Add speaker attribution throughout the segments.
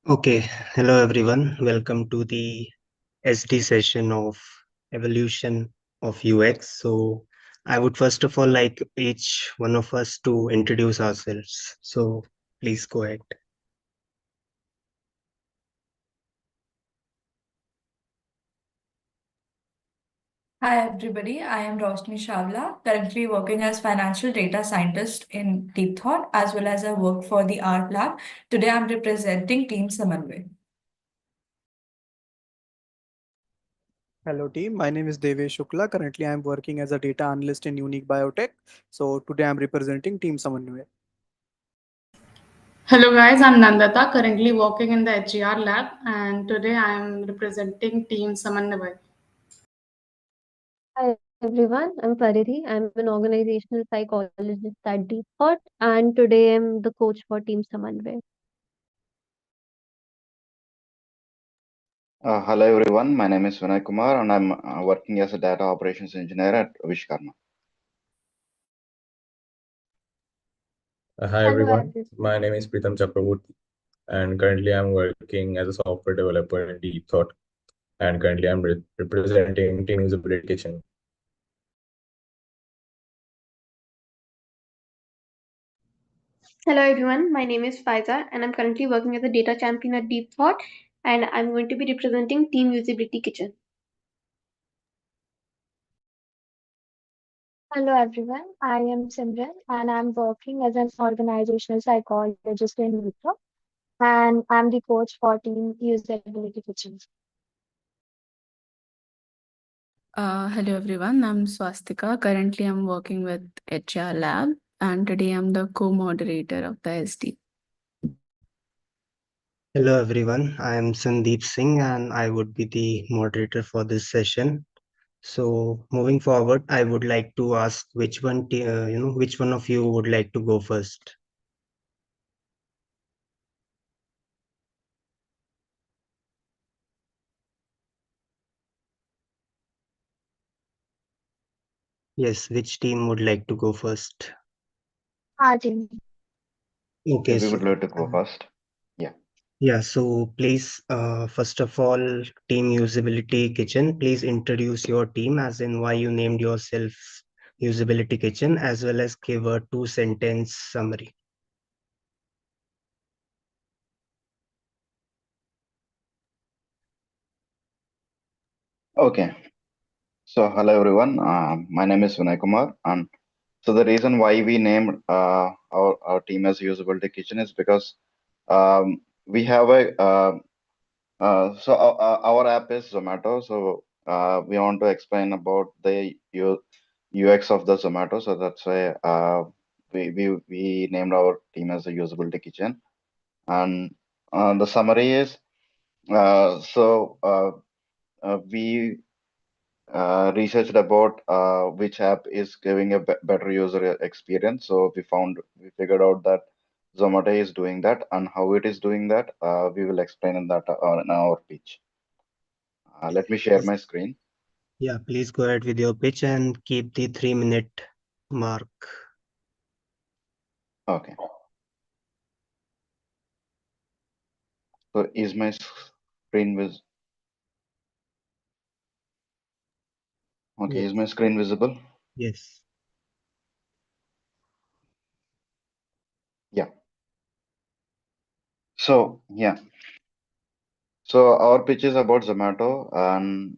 Speaker 1: Okay, hello everyone. Welcome to the SD session of evolution of UX. So, I would first of all like each one of us to introduce ourselves. So, please go ahead.
Speaker 2: Hi everybody, I am Roshni Shavla, currently working as financial data scientist in Deep Thought as well as I work for the Art Lab. Today I'm representing Team Samanvay.
Speaker 3: Hello team, my name is Devesh Shukla. Currently I am working as a data analyst in Unique Biotech. So today I am representing Team Samanvay.
Speaker 4: Hello guys, I'm Nandata, currently working in the HGR lab, and today I am representing Team Samanvay.
Speaker 5: Hi everyone, I'm Pariti. I'm an organizational psychologist at Deep Thought, and today I'm the coach for Team Samanvay.
Speaker 6: Hello everyone, my name is Vinay Kumar and I'm working as a data operations engineer at Vishkarma.
Speaker 7: Hi
Speaker 5: Hello
Speaker 7: everyone,
Speaker 5: everyone.
Speaker 7: my name is Pritam Chakraborty and currently I'm working as a software developer in Deep Thought and currently I'm representing Team Usability Kitchen.
Speaker 8: Hello everyone, my name is Faiza and I'm currently working as a data champion at Deep Thought and I'm going to be representing Team Usability Kitchen.
Speaker 9: Hello everyone, I am Simran and I'm working as an organizational psychologist in Wipro and I'm the coach for Team Usability Kitchen.
Speaker 10: Hello everyone, I'm Swastika. Currently, I'm working with HR Lab, and today I'm the co-moderator of the SD.
Speaker 1: Hello everyone. I am Sandeep Singh and I would be the moderator for this session. So, moving forward, I would like to ask which one of you would like to go first? Yes, which team would like to go first?
Speaker 9: Our team.
Speaker 1: Okay,
Speaker 6: We
Speaker 1: so
Speaker 6: would like to go first. Yeah.
Speaker 1: yeah, so please, first of all, Team Usability Kitchen, please introduce your team, as in why you named yourself Usability Kitchen, as well as give a two-sentence summary.
Speaker 6: Okay. So hello everyone. My name is Vinay Kumar and so the reason why we named our team as Usability Kitchen is because we have our app is Zomato. So we want to explain about the UX of the Zomato. So that's why we named our team as the Usability Kitchen. And the summary is we researched about which app is giving a better user experience. So we figured out that Zomato is doing that, and how it is doing that, we will explain in our pitch. Let me share
Speaker 1: Yes.
Speaker 6: my screen.
Speaker 1: Yeah, please go ahead with your pitch and keep the 3-minute mark.
Speaker 6: Okay. So is my screen okay?
Speaker 1: Yes.
Speaker 6: Is my screen visible?
Speaker 1: Yes.
Speaker 6: Yeah. So yeah. So our pitch is about Zomato, and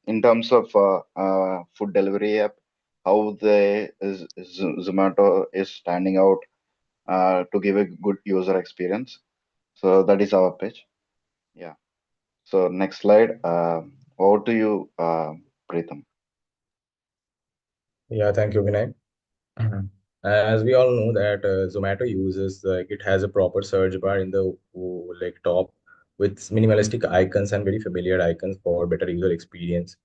Speaker 6: in terms of food delivery app, how Zomato is standing out to give a good user experience. So that is our pitch. Yeah. So next slide. Over to you, Preetham.
Speaker 7: Yeah, thank you, Vinay. As we all know that Zomato uses it has a proper search bar in the top with minimalistic icons and very familiar icons for better user experience.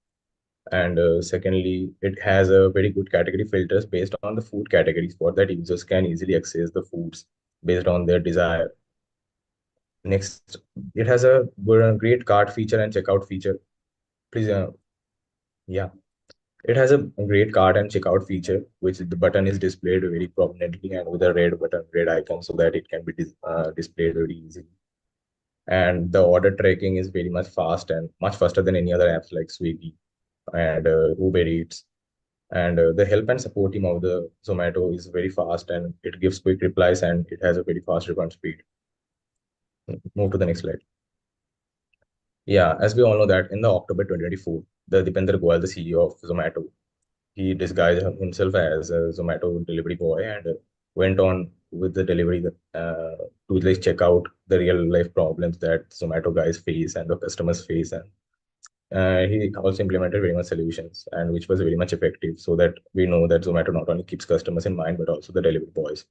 Speaker 7: And secondly, it has a very good category filters based on the food categories for that users can easily access the foods based on their desire. Next, it has a great cart feature and checkout feature. Please, yeah, it has a great cart and checkout feature, which the button is displayed very prominently and with a red button, red icon, so that it can be displayed very easily. and the order tracking is very much fast and much faster than any other apps like Swiggy and Uber Eats. And the help and support team of the Zomato is very fast, and it gives quick replies, and it has a very fast response speed. Move to the next slide. Yeah, as we all know that in the October 2024, the Dipender Goyal, the CEO of Zomato, he disguised himself as a Zomato delivery boy and went on with the delivery to like check out the real life problems that Zomato guys face and the customers face. And he also implemented very much solutions and which was very much effective, so that we know that Zomato not only keeps customers in mind but also the delivery boys.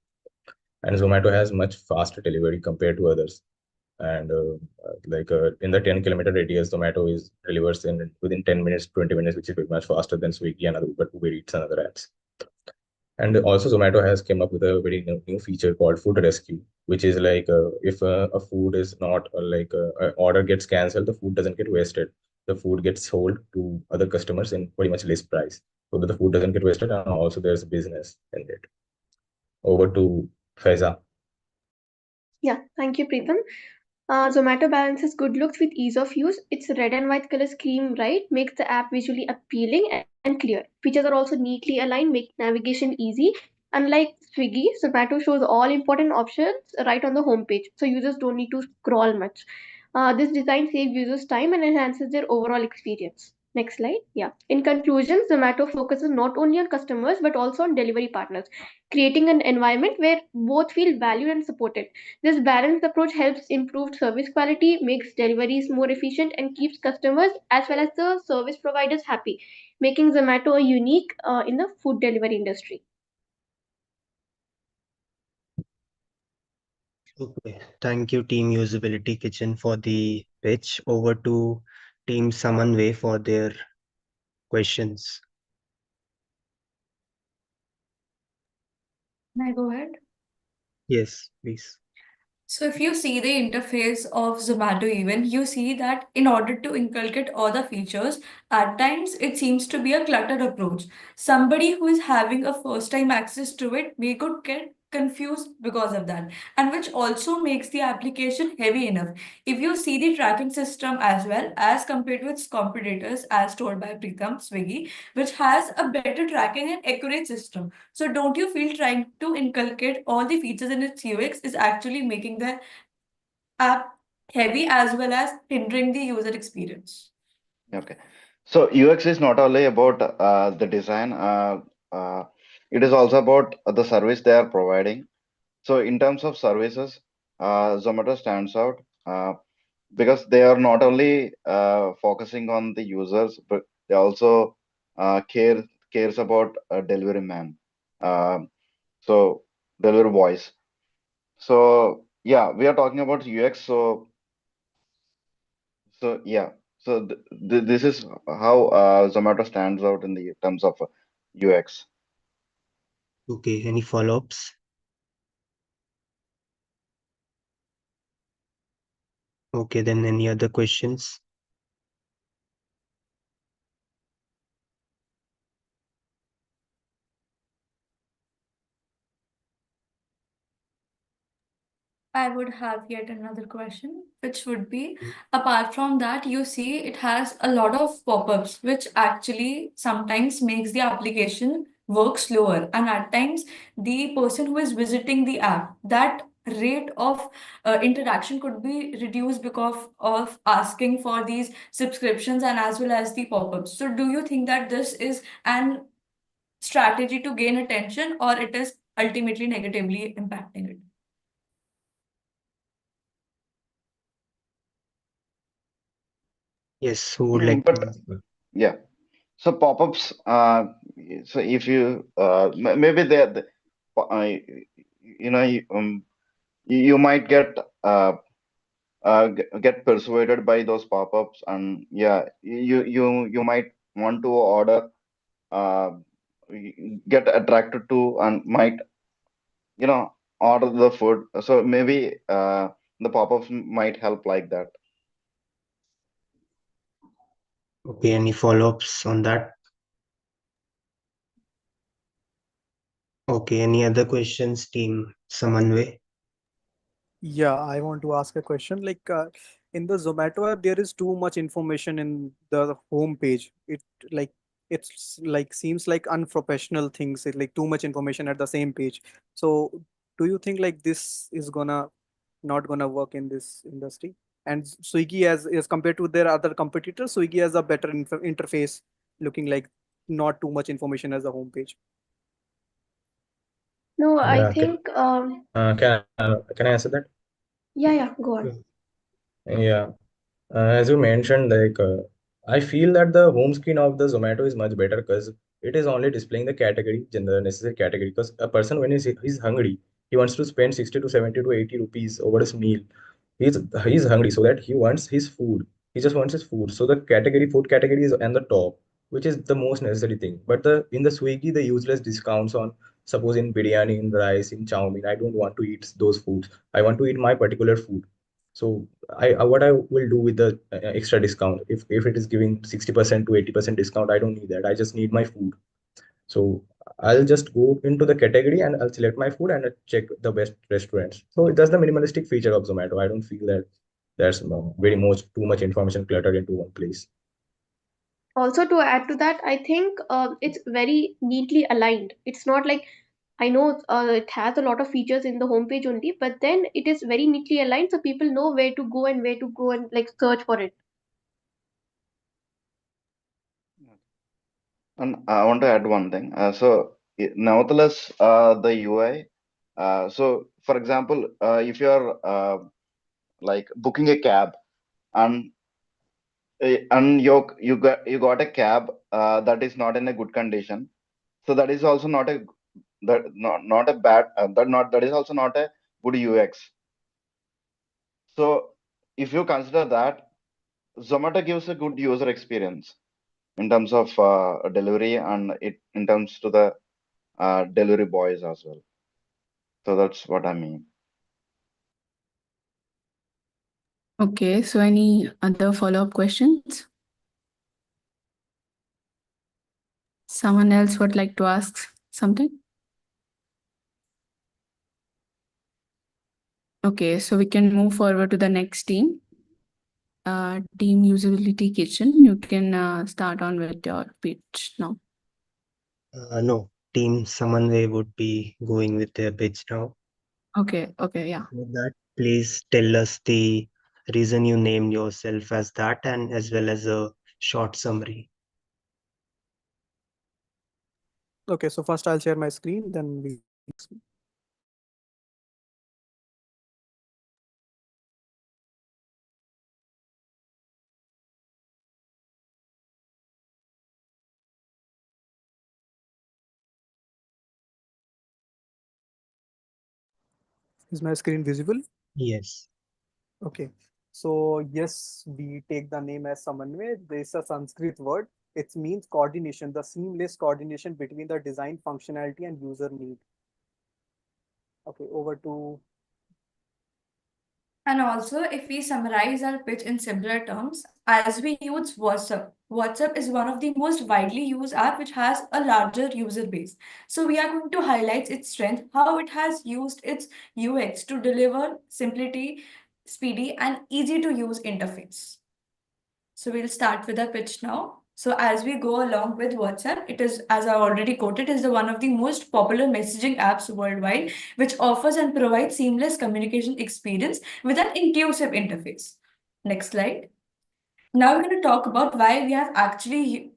Speaker 7: And Zomato has much faster delivery compared to others. And in the 10-kilometer radius, Zomato is delivers in within 10 minutes, 20 minutes, which is very much faster than Swiggy and other Uber Eats and other apps. And also Zomato has came up with a very new feature called Food Rescue, which is like if a food is not order gets cancelled, the food doesn't get wasted. The food gets sold to other customers in very much less price, so that the food doesn't get wasted, and also there's a business in it. Over to Faiza.
Speaker 8: Yeah, thank you, Preetham. Zomato balances good looks with ease of use. Its red and white color scheme, right, makes the app visually appealing and clear. Features are also neatly aligned, make navigation easy. Unlike Swiggy, Zomato shows all important options right on the homepage, so users don't need to scroll much. This design saves users time and enhances their overall experience. Next slide. Yeah. In conclusion, Zomato focuses not only on customers but also on delivery partners, creating an environment where both feel valued and supported. This balanced approach helps improve service quality, makes deliveries more efficient, and keeps customers as well as the service providers happy, making Zomato a unique in the food delivery industry.
Speaker 1: Okay, thank you, Team Usability Kitchen, for the pitch. Over to Team Samanway for their questions.
Speaker 2: Can I go ahead?
Speaker 1: Yes, please.
Speaker 2: So if you see the interface of Zomato even, you see that in order to inculcate all the features, at times it seems to be a cluttered approach. Somebody who is having a first time access to it may could get confused because of that, and which also makes the application heavy enough. If you see the tracking system as well as compared with its competitors, as told by Pritham Swiggy, which has a better tracking and accurate system. So don't you feel trying to inculcate all the features in its UX is actually making the app heavy as well as hindering the user experience?
Speaker 6: Okay. So UX is not only about the design, uh, it is also about the service they are providing. So in terms of services, Zomato stands out because they are not only focusing on the users, but they also cares about a delivery man. Um so delivery boys. So yeah, we are talking about UX. So yeah, so this is how Zomato stands out in the terms of UX.
Speaker 1: Okay, any follow-ups? Okay, then any other questions?
Speaker 2: I would have yet another question, which would be apart from that, you see it has a lot of pop-ups, which actually sometimes makes the application work slower. And at times, the person who is visiting the app, that rate of interaction could be reduced because of asking for these subscriptions and as well as the pop-ups. So, do you think that this is an strategy to gain attention or it is ultimately negatively impacting it?
Speaker 1: Yes, who would like
Speaker 6: But
Speaker 1: to answer?
Speaker 6: yeah, so pop-ups. So if you maybe you know you might get persuaded by those pop-ups, and yeah, you might want to order, uh, get attracted to, and might order the food. So maybe the pop-ups might help like that.
Speaker 1: Okay, any follow-ups on that? Okay, any other questions, Team Samanway?
Speaker 3: Yeah, I want to ask a question. In the Zomato app, there is too much information in the home page. Like it's like seems like unprofessional things. Like too much information at the same page. So, do you think like this is gonna not gonna work in this industry? And Swiggy, as compared to their other competitors, Swiggy has a better interface, looking like not too much information as a homepage.
Speaker 8: No, I
Speaker 7: Yeah,
Speaker 8: think
Speaker 7: can I answer that?
Speaker 8: yeah, go on.
Speaker 1: Mm.
Speaker 7: Yeah. As you mentioned, I feel that the home screen of the Zomato is much better because it is only displaying the category, the necessary category. Because a person when he's hungry, he wants to spend 60 to 70 to 80 rupees over his meal. He's he's hungry, so that he wants his food. He just wants his food. So the category, food category is on the top, which is the most necessary thing. But the in the Swiggy, the useless discounts on, suppose in biryani, in rice, in chow mein, I don't want to eat those foods. I want to eat my particular food. So what I will do with the extra discount, if it is giving 60% to 80% discount, I don't need that. I just need my food. So I'll just go into the category and I'll select my food and check the best restaurants. So that's the minimalistic feature of Zomato. I don't feel that there's very much too much information cluttered into one place.
Speaker 8: Also, to add to that, I think it's very neatly aligned. It's not like, I know it has a lot of features in the homepage only, but then it is very neatly aligned so people know where to go and like search for it.
Speaker 6: And I want to add one thing. Nevertheless, the UI. For example, if you're like booking a cab and you got a cab that is not in a good condition, so that is also not a not a bad that is also not a good UX. So if you consider that, Zomato gives a good user experience in terms of delivery and it in terms to the delivery boys as well. So that's what I mean.
Speaker 10: Okay, so any other follow-up questions? Someone else would like to ask something? Okay, so we can move forward to the next team. Team Usability Kitchen. You can start on with your pitch now.
Speaker 1: No, Team Samanway would be going with their pitch now.
Speaker 10: Okay, yeah.
Speaker 1: With that, please tell us the reason you named yourself as that and as well as a short summary.
Speaker 3: Okay, so first I'll share my screen, then we. Is my screen visible?
Speaker 1: Yes.
Speaker 3: Okay. So yes, we take the name as Samanvay. This is a Sanskrit word. It means coordination, the seamless coordination between the design functionality and user need. Okay, over to.
Speaker 2: And also, if we summarize our pitch in simpler terms, as we use WhatsApp is one of the most widely used app which has a larger user base. So we are going to highlight its strength, how it has used its UX to deliver simplicity, speedy, and easy to use interface. So we'll start with our pitch now. So as we go along with WhatsApp, it is, as I already quoted, is the one of the most popular messaging apps worldwide, which offers and provides seamless communication experience with an intuitive interface. Next slide. Now we're going to talk about why we have actually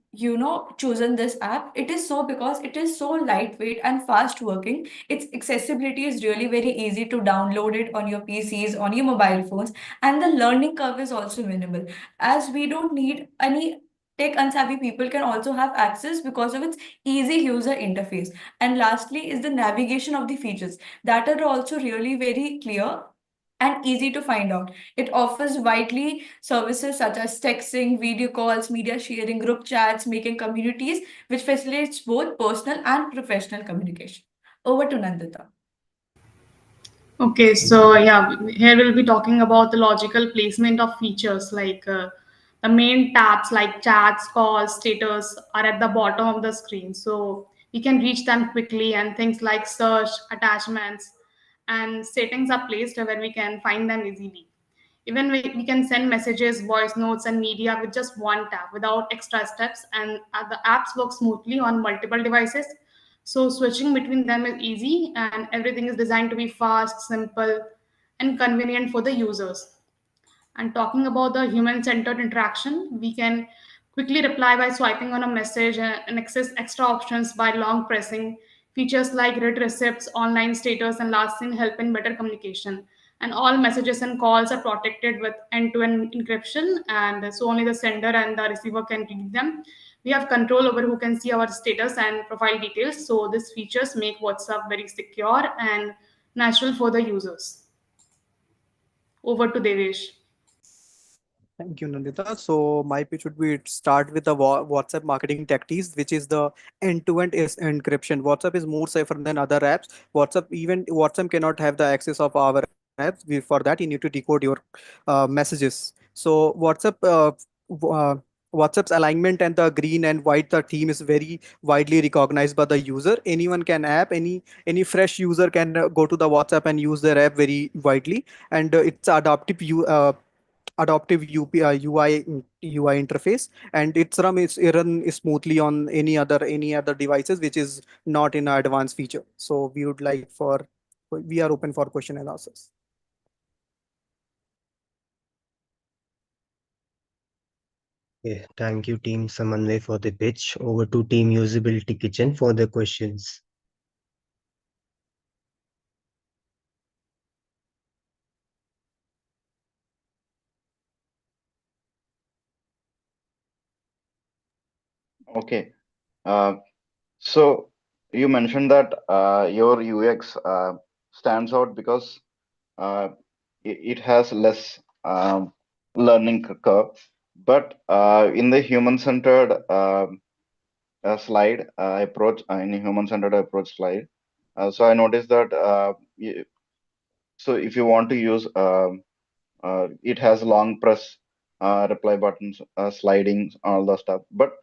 Speaker 2: chosen this app. It is so because it is so lightweight and fast working. Its accessibility is really very easy to download it on your PCs, on your mobile phones, and the learning curve is also minimal, as we don't need any tech unsavvy people can also have access because of its easy user interface. And lastly is the navigation of the features that are also really very clear and easy to find out. It offers widely services such as texting, video calls, media sharing, group chats, making communities, which facilitates both personal and professional communication. Over to Nandita.
Speaker 4: Okay, so yeah, here we'll be talking about the logical placement of features like the main tabs like chats, calls, status are at the bottom of the screen. So we can reach them quickly, and things like search, attachments, and settings are placed where we can find them easily. Even we can send messages, voice notes, and media with just one tap without extra steps, and the apps work smoothly on multiple devices. So switching between them is easy, and everything is designed to be fast, simple, and convenient for the users. And talking about the human centered interaction, we can quickly reply by swiping on a message and access extra options by long pressing. Features like read receipts, online status, and last seen help in better communication. And all messages and calls are protected with end to end encryption, and so only the sender and the receiver can read them. We have control over who can see our status and profile details, so these features make WhatsApp very secure and natural for the users. Over to Devesh.
Speaker 3: Thank you, Nandita. So my pitch would be start with the WhatsApp marketing tactics, which is the end-to-end is encryption. WhatsApp is more safer than other apps. WhatsApp cannot have the access of our apps. For that, you need to decode your messages. So w- uh, WhatsApp's alignment and the green and white the theme is very widely recognized by the user. Anyone can app any fresh user can go to the WhatsApp and use their app very widely, and it's adaptive UI interface, and it's run smoothly on any other devices which is not in an advanced feature. So we are open for question and answers.
Speaker 1: Okay, thank you, Team Samanway, for the pitch. Over to Team Usability Kitchen for the questions.
Speaker 6: Okay. Uh, so you mentioned that your UX stands out because it has less learning curve. But in the human-centered slide approach, in a human-centered approach slide, so I noticed that so if you want to use it has long press, reply buttons, sliding, all the stuff, but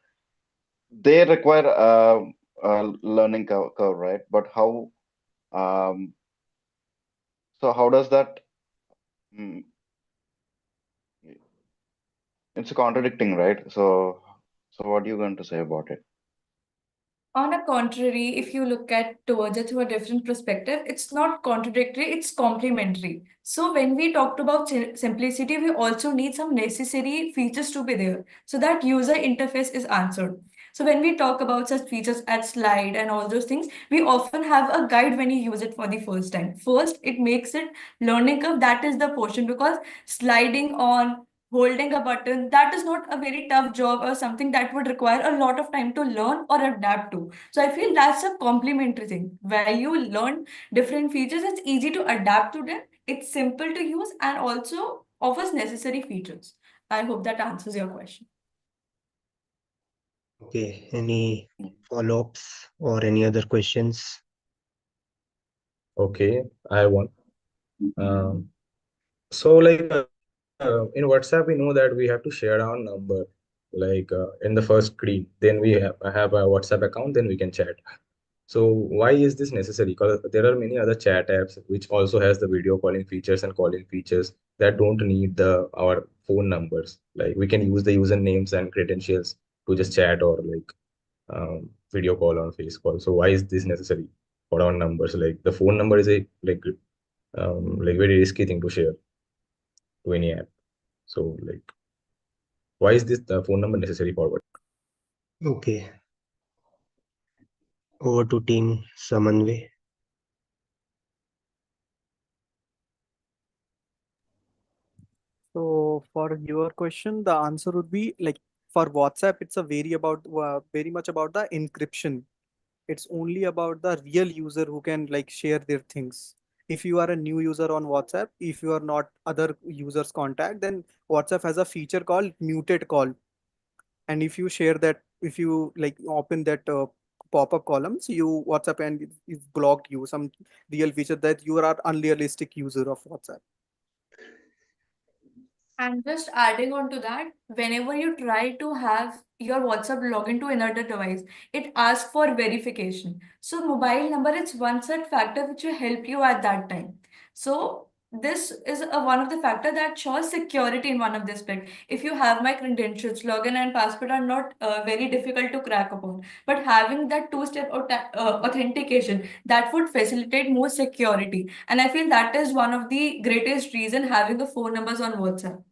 Speaker 6: they require learning curve, right? But how? Um, so how does that? mm, It's contradicting, right? So what are you going to say about it?
Speaker 2: On a contrary, if you look at towards it through a different perspective, it's not contradictory, it's complementary. So when we talked about simplicity, we also need some necessary features to be there so that user interface is answered. So when we talk about such features as slide and all those things, we often have a guide when you use it for the first time. First, it makes it learning curve. That is the portion because sliding on holding a button, that is not a very tough job or something that would require a lot of time to learn or adapt to. So I feel that's a complementary thing where you learn different features. It's easy to adapt to them. It's simple to use and also offers necessary features. I hope that answers your question.
Speaker 1: Okay, any follow-ups or any other questions?
Speaker 7: Okay, I have one. Um, so in WhatsApp, we know that we have to share our number in the first screen. Then we have a WhatsApp account, then we can chat. So why is this necessary? Because there are many other chat apps which also has the video calling features and calling features that don't need the our phone numbers. Like we can use the usernames and credentials to just chat or video call on face call. So why is this necessary for our numbers? Like the phone number is a very risky thing to share to any app. So why is this the phone number necessary for what?
Speaker 1: Okay, over to Team Samanway.
Speaker 3: So for your question, the answer would be like for WhatsApp, it's a very much about the encryption. It's only about the real user who can like share their things. If you are a new user on WhatsApp, if you are not other users contact, then WhatsApp has a feature called muted call. And if you share that, if you like open that pop-up columns, you WhatsApp and it blocked you some real feature that you are unrealistic user of WhatsApp.
Speaker 2: And just adding on to that, whenever you try to have your WhatsApp login to another device, it asks for verification. So mobile number is one such factor which will help you at that time. So this is one of the factor that shows security in one of the aspect. If you have my credentials, login and password are not very difficult to crack upon, but having that two-step authentication that would facilitate more security. And I feel that is one of the greatest reason having the phone numbers on WhatsApp.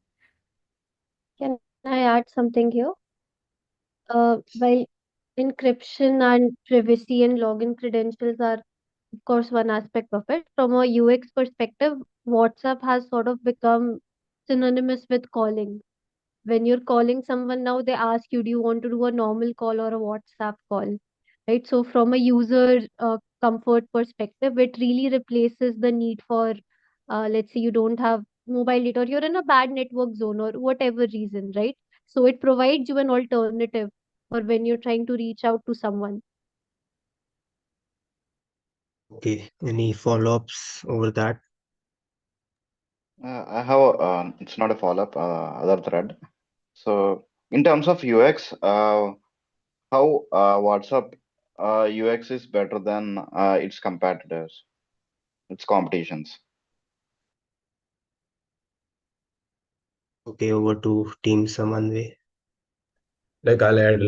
Speaker 5: Can I add something here? While encryption and privacy and login credentials are, of course, one aspect of it, from a UX perspective, WhatsApp has sort of become synonymous with calling. When you're calling someone now, they ask you, do you want to do a normal call or a WhatsApp call? Right. So, from a user comfort perspective, it really replaces the need for, let's say, you don't have mobile data or you're in a bad network zone or whatever reason, right? So, it provides you an alternative for when you're trying to reach out to someone.
Speaker 1: Okay, any follow-ups over that?
Speaker 6: I have it's not a follow-up, other thread. So in terms of UX, how WhatsApp UX is better than its competitors, its competitions?
Speaker 1: Okay, over to Team Samanve.
Speaker 7: Like I'll add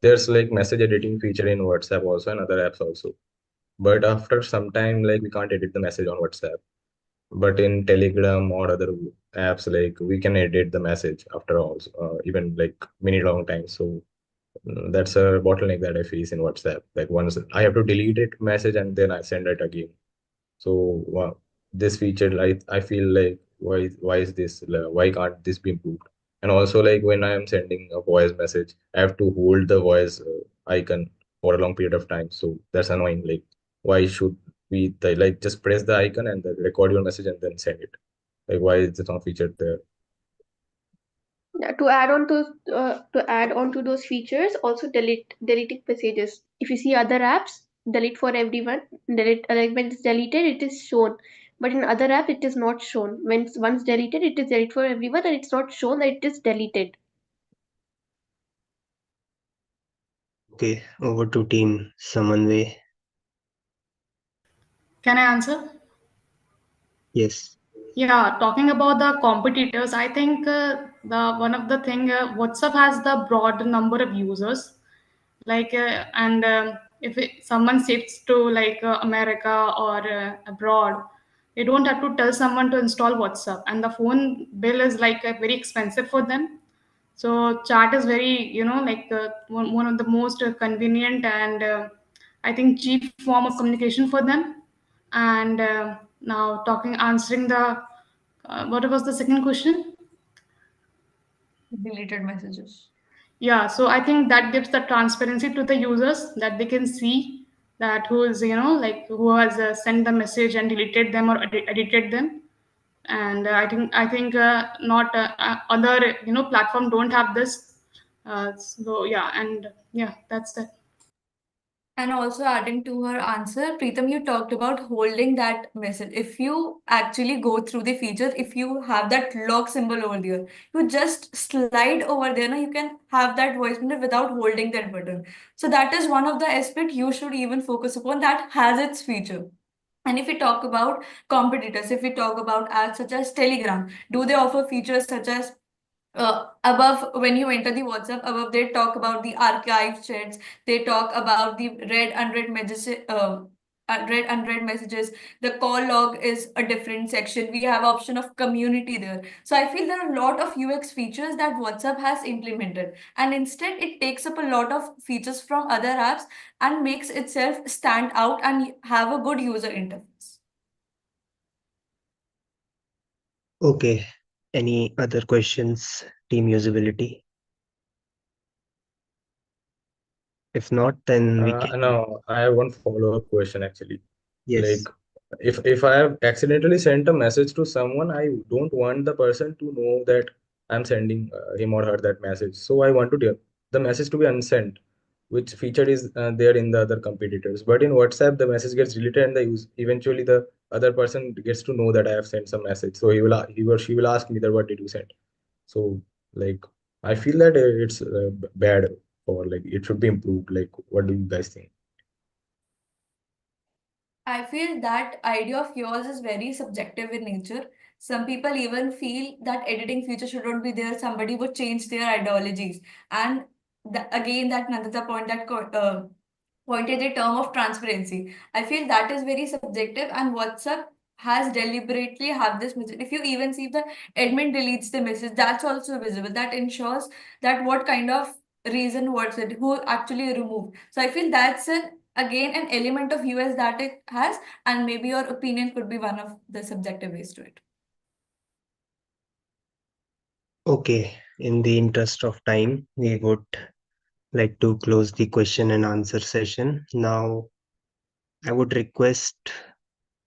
Speaker 7: there's like message editing feature in WhatsApp also and other apps also. But after some time, like we can't edit the message on WhatsApp. But in Telegram or other apps, like we can edit the message after all, even like many long time. So that's a bottleneck that I face in WhatsApp. Like once I have to delete it message and then I send it again. So this feature, like I feel like why is this? Why can't this be improved? And also like when I am sending a voice message, I have to hold the voice icon for a long period of time. So that's annoying. Like why should we like just press the icon and then record your message and then send it? Like why is it not featured there?
Speaker 8: Yeah, to add on to those features, also deleting messages. If you see other apps, delete for everyone. Delete like when it's deleted, it is shown. But in other apps, it is not shown. When it's once deleted, it is deleted for everyone, and it's not shown that it is deleted.
Speaker 1: Okay, over to Team Samanve.
Speaker 4: Can I answer?
Speaker 1: Yes.
Speaker 4: Yeah, talking about the competitors, I think the one of the thing WhatsApp has the broad number of users, and if someone shifts to like America or abroad, they don't have to tell someone to install WhatsApp, and the phone bill is like very expensive for them. So chat is very, one of the most convenient and I think cheap form of communication for them. And now answering the what was the second question?
Speaker 2: Deleted messages.
Speaker 4: Yeah, so I think that gives the transparency to the users that they can see that who is, who has sent the message and deleted them or edited them. And I think not other platform don't have this. So yeah, and yeah, that's it.
Speaker 2: And also adding to her answer, Preetham, you talked about holding that message. If you actually go through the features, if you have that lock symbol over there, you just slide over there, now you can have that voice minute without holding that button. So that is one of the aspect you should even focus upon that has its feature. And if we talk about competitors, if we talk about apps such as Telegram, do they offer features such as above when you enter the WhatsApp, above they talk about the archive chats, they talk about the read unread messages. The call log is a different section. We have option of community there. So I feel there are a lot of UX features that WhatsApp has implemented, and instead it takes up a lot of features from other apps and makes itself stand out and have a good user interface.
Speaker 1: Okay. Any other questions, Team Usability? If not, then we can.
Speaker 7: Now I have one follow-up question actually. Like
Speaker 1: Yes.
Speaker 7: if I have accidentally sent a message to someone, I don't want the person to know that I'm sending him or her that message. So I want to do the message to be unsent, which feature is there in the other competitors. But in WhatsApp, the message gets deleted and the eventually the other person gets to know that I have sent some message. So he or she will ask me that what did you send. So like I feel that it's bad, or like it should be improved. Like what do you guys think?
Speaker 2: I feel that idea of yours is very subjective in nature. Some people even feel that editing feature should not be there. Somebody would change their ideologies. And again, that another point that pointed the term of transparency. I feel that is very subjective, and WhatsApp has deliberately have this message. If you even see if the admin deletes the message, that's also visible. That ensures that what kind of reason was it, who actually removed. So I feel that's an again an element of US that it has, and maybe your opinion could be one of the subjective ways to it.
Speaker 1: Okay, in the interest of time, we would like to close the question and answer session. Now, I would request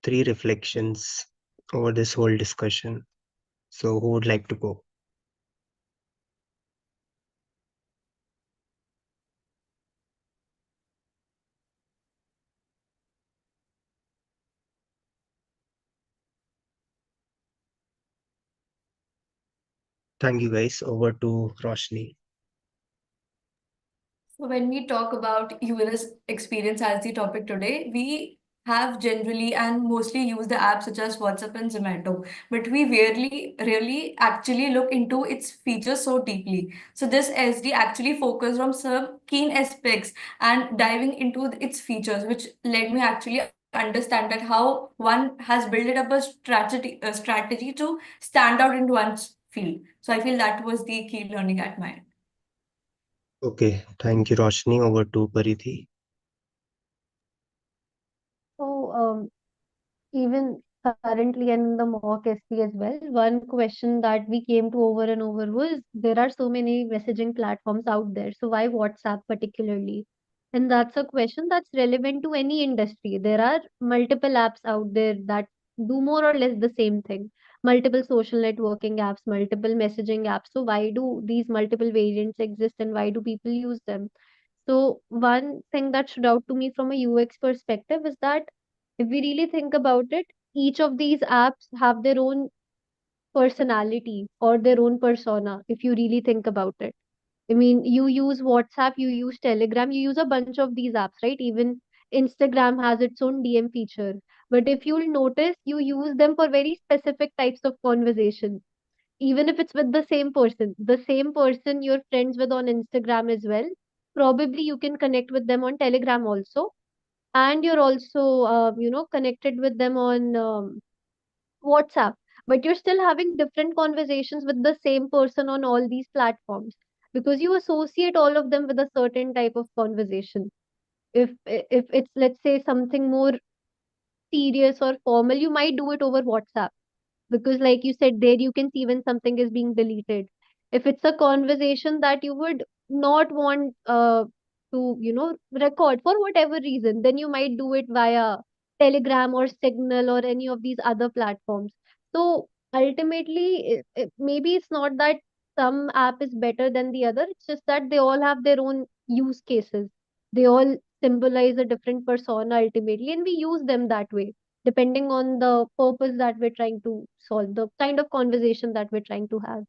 Speaker 1: three reflections over this whole discussion. So, who would like to go? Thank you, guys. Over to Roshni.
Speaker 2: So when we talk about ULS experience as the topic today, we have generally and mostly use the apps such as WhatsApp and Zomato, but we really actually look into its features so deeply. So this SD actually focused on some keen aspects and diving into its features, which led me actually understand that how one has built up a strategy to stand out in one's field. So I feel that was the key learning at my end.
Speaker 1: Okay, thank you, Roshni. Over to Parithi.
Speaker 5: So, even currently and in the mock SC as well, one question that we came to over and over was there are so many messaging platforms out there. So why WhatsApp particularly? And that's a question that's relevant to any industry. There are multiple apps out there that do more or less the same thing. Multiple social networking apps, multiple messaging apps. So why do these multiple variants exist and why do people use them? So one thing that stood out to me from a UX perspective is that if we really think about it, each of these apps have their own personality or their own persona, if you really think about it. I mean, you use WhatsApp, you use Telegram, you use a bunch of these apps, right? Even Instagram has its own DM feature. But if you'll notice, you use them for very specific types of conversation. Even if it's with the same person you're friends with on Instagram as well, probably you can connect with them on Telegram also, and you're also connected with them on WhatsApp, but you're still having different conversations with the same person on all these platforms because you associate all of them with a certain type of conversation. If it's, let's say, something more serious or formal, you might do it over WhatsApp because, like you said, there you can see when something is being deleted. If it's a conversation that you would not want to record for whatever reason, then you might do it via Telegram or Signal or any of these other platforms. So ultimately, maybe it's not that some app is better than the other, it's just that they all have their own use cases. They all symbolize a different persona ultimately, and we use them that way depending on the purpose that we're trying to solve, the kind of conversation that we're trying to have.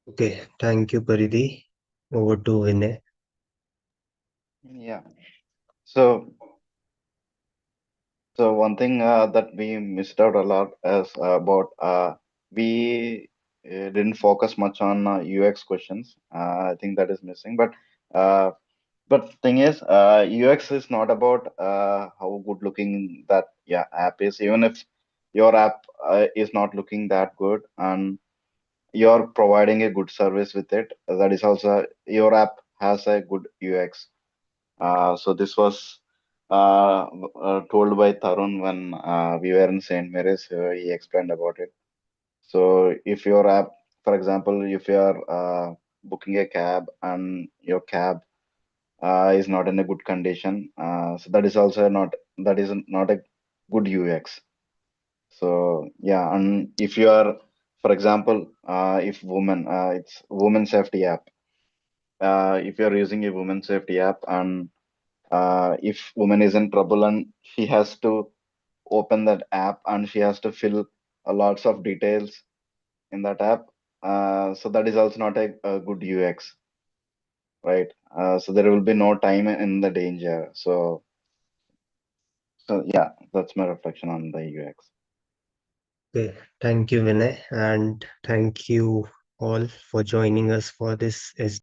Speaker 1: Okay, thank you, Parithi. Over to Vinay.
Speaker 6: Yeah. So, so one thing that we missed out a lot is about we didn't focus much on UX questions. I think that is missing. Uh, but thing is, UX is not about how good looking that app is. Even if your app is not looking that good and you're providing a good service with it, that is also your app has a good UX. So this was told by Tarun when we were in St. Mary's. He explained about it. So if your app, for example, if you are booking a cab and your cab is not in a good condition, so that is not a good UX. So yeah, and if you are, for example, if it's women safety app. If you're using a women safety app and if woman is in trouble and she has to open that app and she has to fill lots of details in that app. So that is also not a good UX, right? So there will be no time in the danger. So yeah, that's my reflection on the UX.
Speaker 1: Okay, thank you, Vinay, and thank you all for joining us for this